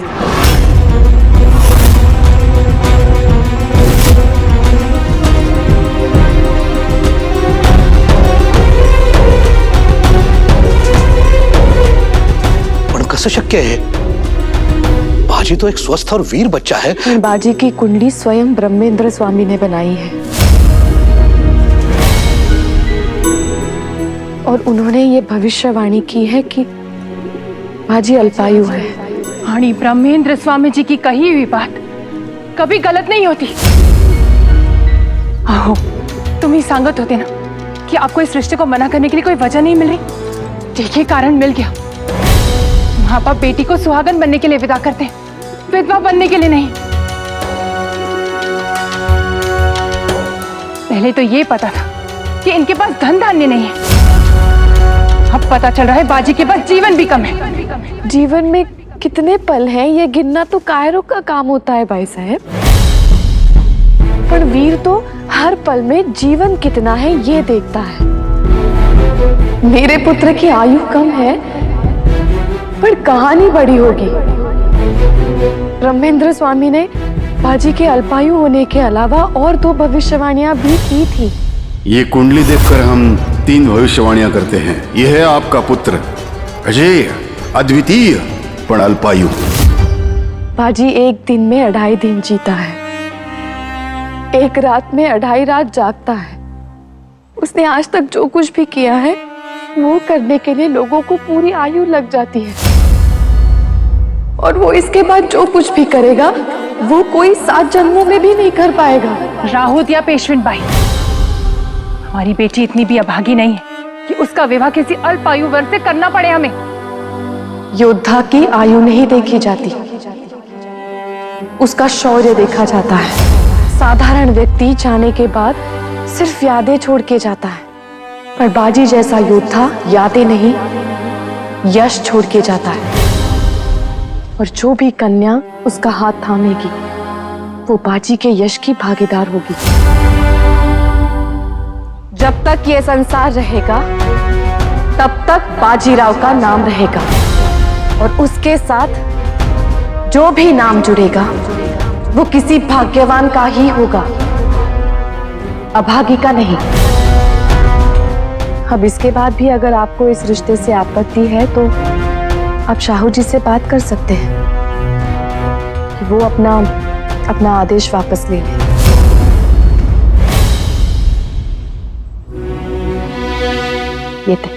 पण कसं शक्य है? बाजी तो एक स्वस्थ और वीर बच्चा है. बाजी की कुंडली स्वयं ब्रह्मेंद्र स्वामी ने बनाई है और उन्होंने ये भविष्यवाणी की है कि बाजी अल्पायु है. आणि ब्रह्मेंद्र स्वामी जी की कही हुई बात कभी गलत नहीं होती. आहो, तुम ही सांगत होते ना कि आपको इस रिश्ते को मना करने के लिए कोई वजह नहीं मिल रही. देखिए, कारण मिल गया. माँ बाप बेटी को सुहागन बनने के लिए विदा करते हैं, विधवा बनने के लिए नहीं. पहले तो ये पता था कि इनके पास धन धान्य नहीं है. अब पता चल रहा है बाजी के पास जीवन भी कम है. जीवन में कितने पल हैं ये गिनना तो कायरों का काम होता है भाई साहब. पर वीर तो हर पल में जीवन कितना है ये देखता है. मेरे पुत्र की आयु कम है पर कहानी बड़ी होगी. ब्रह्मेंद्र स्वामी ने बाजी के अल्पायु होने के अलावा और 2 भविष्यवाणियां भी की थी. ये कुंडली देखकर हम 3 भविष्यवाणियां करते हैं. यह है आपका पुत्र, अजय, अद्वितीय, पण अल्पायु. बाजी एक दिन में 2.5 दिन जीता है, एक रात में 2.5 रात जागता है. उसने आज तक जो कुछ भी किया है वो करने के लिए लोगों को पूरी आयु लग जाती है, और वो इसके बाद जो कुछ भी करेगा वो कोई 7 जन्मों में भी नहीं कर पाएगा. राहुत या पेशवीन बाई, हमारी बेटी इतनी भी अभागी नहीं है कि उसका विवाह किसी अल्पायु वर से करना पड़े हमें. योद्धा की आयु नहीं देखी जाती, उसका शौर्य देखा जाता है. साधारण व्यक्ति जाने के बाद सिर्फ यादें छोड़ के जाता है, पर बाजी जैसा योद्धा यादें नहीं, यश छोड़ के जाता है. और जो भी कन्या उसका हाथ थामेगी वो बाजी के यश की भागीदार होगी. जब तक ये संसार रहेगा तब तक बाजीराव का नाम रहेगा, और उसके साथ जो भी नाम जुड़ेगा वो किसी भाग्यवान का ही होगा, अभागी का नहीं. अब इसके बाद भी अगर आपको इस रिश्ते से आपत्ति है तो आप शाहू जी से बात कर सकते हैं कि वो अपना आदेश वापस ले लें. ये थे.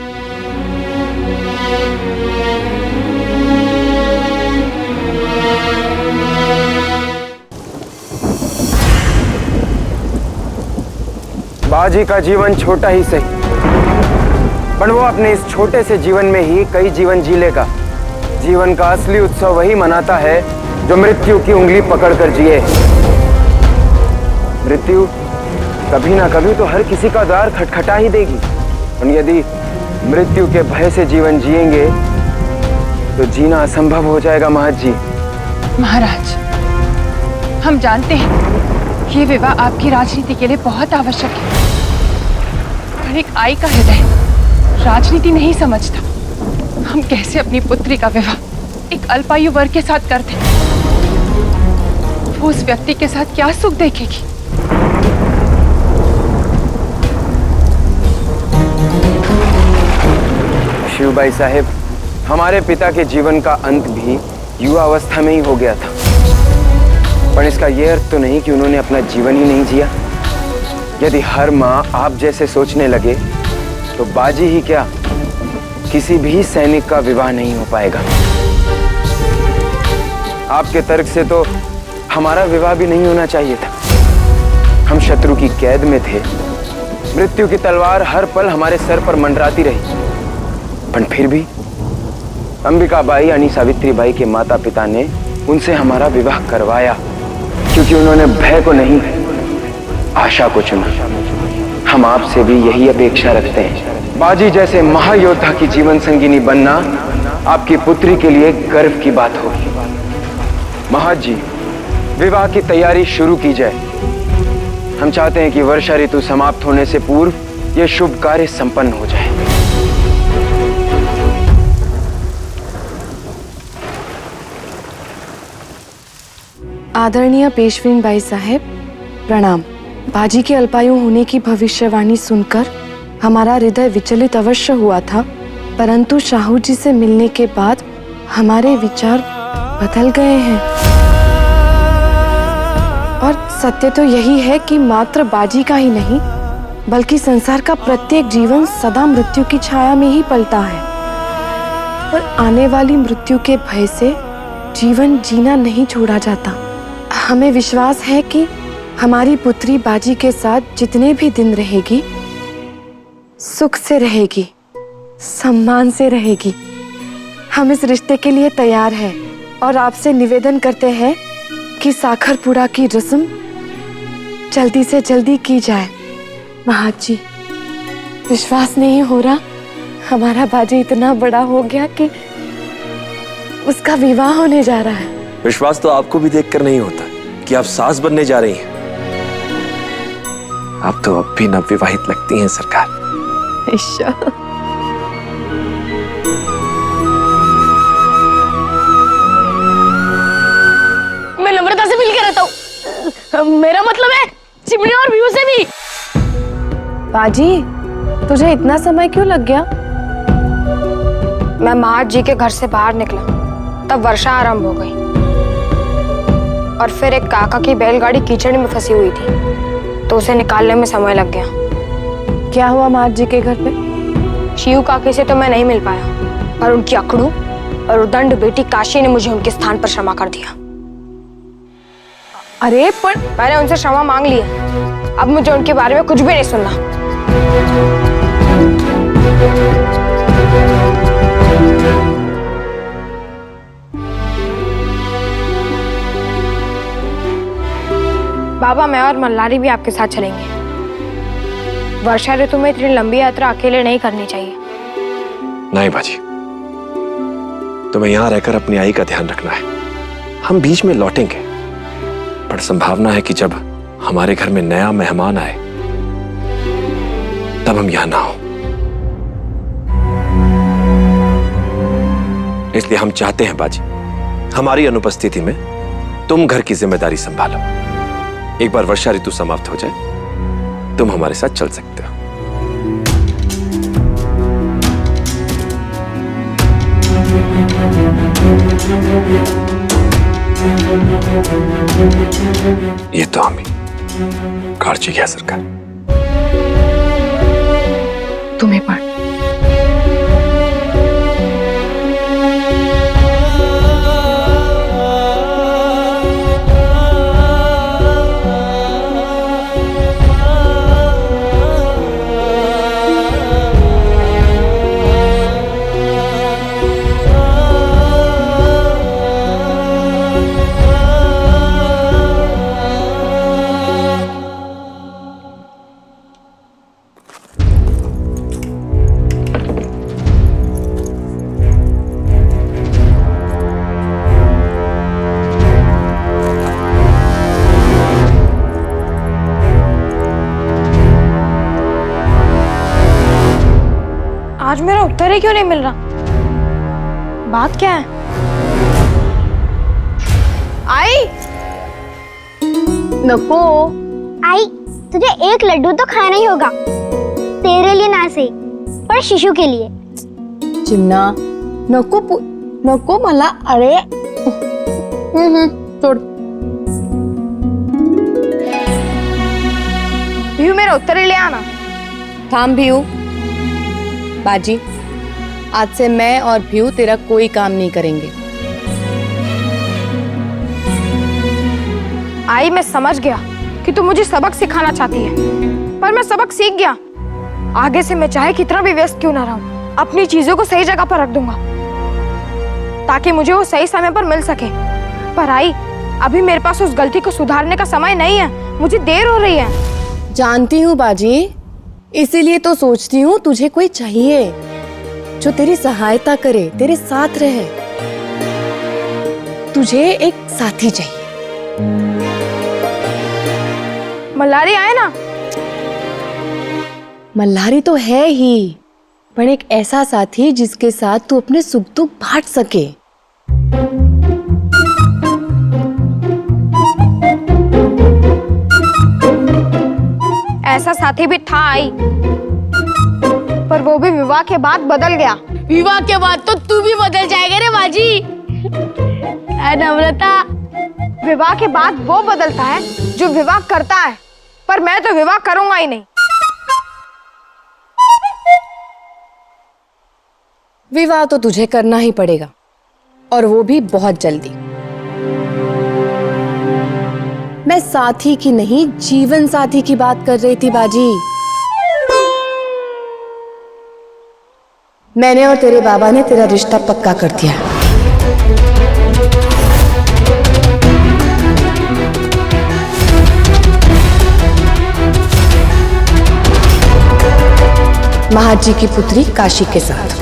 बाजी का जीवन छोटा ही सही, पर वो अपने इस छोटे से जीवन में ही कई जीवन जी लेगा. जीवन का असली उत्सव वही मनाता है जो मृत्यु की उंगली पकड़कर जिए. मृत्यु कभी ना कभी तो हर किसी का द्वार खटखटा ही देगी, और यदि मृत्यु के भय से जीवन जिएंगे तो जीना असंभव हो जाएगा. महत जी. महाराज, हम जानते हैं ये विवाह आपकी राजनीति के लिए बहुत आवश्यक है, पर एक आई का हृदय राजनीति नहीं समझता. हम कैसे अपनी पुत्री का विवाह एक अल्पायु वर्ग के साथ करते? वो उस व्यक्ति के साथ क्या सुख देखेगी? शिवबाई साहेब, हमारे पिता के जीवन का अंत भी युवा अवस्था में ही हो गया था, पर इसका यह अर्थ तो नहीं कि उन्होंने अपना जीवन ही नहीं जिया. यदि हर माँ आप जैसे सोचने लगे तो बाजी ही क्या, किसी भी सैनिक का विवाह नहीं हो पाएगा। आपके तर्क से तो हमारा विवाह भी नहीं होना चाहिए था। हम शत्रु की कैद में थे, मृत्यु की तलवार हर पल हमारे सर पर मंडराती रही, पर फिर भी अंबिकाबाई यानी सावित्रीबाई के माता पिता ने उनसे हमारा विवाह करवाया, क्योंकि उन्होंने भय को नहीं, आशा को चुना। हम आपसे भी यही अपेक्षा रखते हैं। बाजी जैसे महायोद्धा की जीवन संगिनी बनना आपकी पुत्री के लिए गर्व की बात होगी। महाराज जी, विवाह की तैयारी शुरू की जाए। हम चाहते हैं कि वर्षा ऋतु समाप्त होने से पूर्व यह शुभ कार्य संपन्न हो जाए। आदरणीय पेशवीन बाई साहेब, प्रणाम। बाजी के अल्पायु होने की भविष्यवाणी सुनकर हमारा हृदय विचलित अवश्य हुआ था, परंतु शाहू जी से मिलने के बाद हमारे विचार बदल गए हैं। और सत्य तो यही है कि मात्र बाजी का ही नहीं, बल्कि संसार का प्रत्येक जीवन सदा मृत्यु की छाया में ही पलता है, और आने वाली मृत्यु के भय से जीवन जीना नहीं छोड़ा जाता। हमें विश्वास है कि हमारी पुत्री बाजी के साथ जितने भी दिन रहेगी, सुख से रहेगी, सम्मान से रहेगी। हम इस रिश्ते के लिए तैयार हैं और आपसे निवेदन करते हैं कि साखरपुड़ा की रस्म जल्दी से जल्दी की जाए। महाराज जी, विश्वास नहीं हो रहा, हमारा बाजी इतना बड़ा हो गया कि उसका विवाह होने जा रहा है। विश्वास तो आपको भी देखकर नहीं होता कि आप सास बनने जा रही हैं। आप तो अब भी नवविवाहित लगती हैं सरकार। मैं नम्रता से मिलकर रहता हूँ। मेरा मतलब है चिमनी और व्यू से भी। बाजी, तुझे इतना समय क्यों लग गया? मैं महाराज जी के घर से बाहर निकला तब वर्षा आरंभ हो गई, और फिर एक काका की बैलगाड़ी कीचड़ में फंसी हुई थी, तो उसे निकालने में समय लग गया। क्या हुआ महाराज जी के घर पे? शिव काके से तो मैं नहीं मिल पाया, पर उनकी अकड़ू और उदंड बेटी काशी ने मुझे उनके स्थान पर क्षमा कर दिया। अरे पर मैंने उनसे क्षमा मांग ली है, अब मुझे उनके बारे में कुछ भी नहीं सुनना। बाबा, मैं और मल्लारी भी आपके साथ चलेंगे। वर्षा ऋतु में इतनी लंबी यात्रा अकेले नहीं करनी चाहिए। नहीं बाजी, तुम्हें यहां रहकर अपनी आई का ध्यान रखना है। हम बीच में लौटेंगे, पर संभावना है कि जब हमारे घर में नया मेहमान आए तब हम यहां ना हो। इसलिए हम चाहते हैं बाजी, हमारी अनुपस्थिति में तुम घर की जिम्मेदारी संभालो। एक बार वर्षा ऋतु समाप्त हो जाए, तुम हमारे साथ चल सकते हो। ये तो हम ही काळजी घ्या सरकार। तुम्हें पण। आज मेरा उत्तर ही क्यों नहीं मिल रहा? बात क्या है? आई नको। आई, तुझे एक लड्डू तो खाना ही होगा। तेरे लिए ना सही, पर शिशु के लिए। चिमना, नको मला। अरे छोड़। भीऊ, मेरा उत्तर ही ले आना। थाम भीऊ। बाजी, आज से मैं और भ्यू तेरा कोई काम नहीं करेंगे। आई, मैं समझ गया कि तू मुझे सबक सिखाना चाहती है, पर मैं सबक सीख गया। आगे से मैं चाहे कितना भी व्यस्त क्यों ना रहूं, अपनी चीजों को सही जगह पर रख दूंगा ताकि मुझे वो सही समय पर मिल सके। पर आई, अभी मेरे पास उस गलती को सुधारने का समय नहीं है, मुझे देर हो रही है। जानती हूँ बाजी, इसीलिए तो सोचती हूँ तुझे कोई चाहिए जो तेरी सहायता करे, तेरे साथ रहे। तुझे एक साथी चाहिए। मल्हारी आए ना? मल्हारी तो है ही, पर एक ऐसा साथी जिसके साथ तू अपने सुख दुख बांट सके। ऐसा साथी भी था आई, पर वो भी विवाह के बाद बदल गया। विवाह के बाद तो तू भी बदल जाएगा रे बाजी। नम्रता, विवाह के बाद वो बदलता है जो विवाह करता है, पर मैं तो विवाह करूंगा ही नहीं। विवाह तो तुझे करना ही पड़ेगा, और वो भी बहुत जल्दी। मैं साथी की नहीं, जीवन साथी की बात कर रही थी बाजी। मैंने और तेरे बाबा ने तेरा रिश्ता पक्का कर दिया। महाजी की पुत्री काशी के साथ।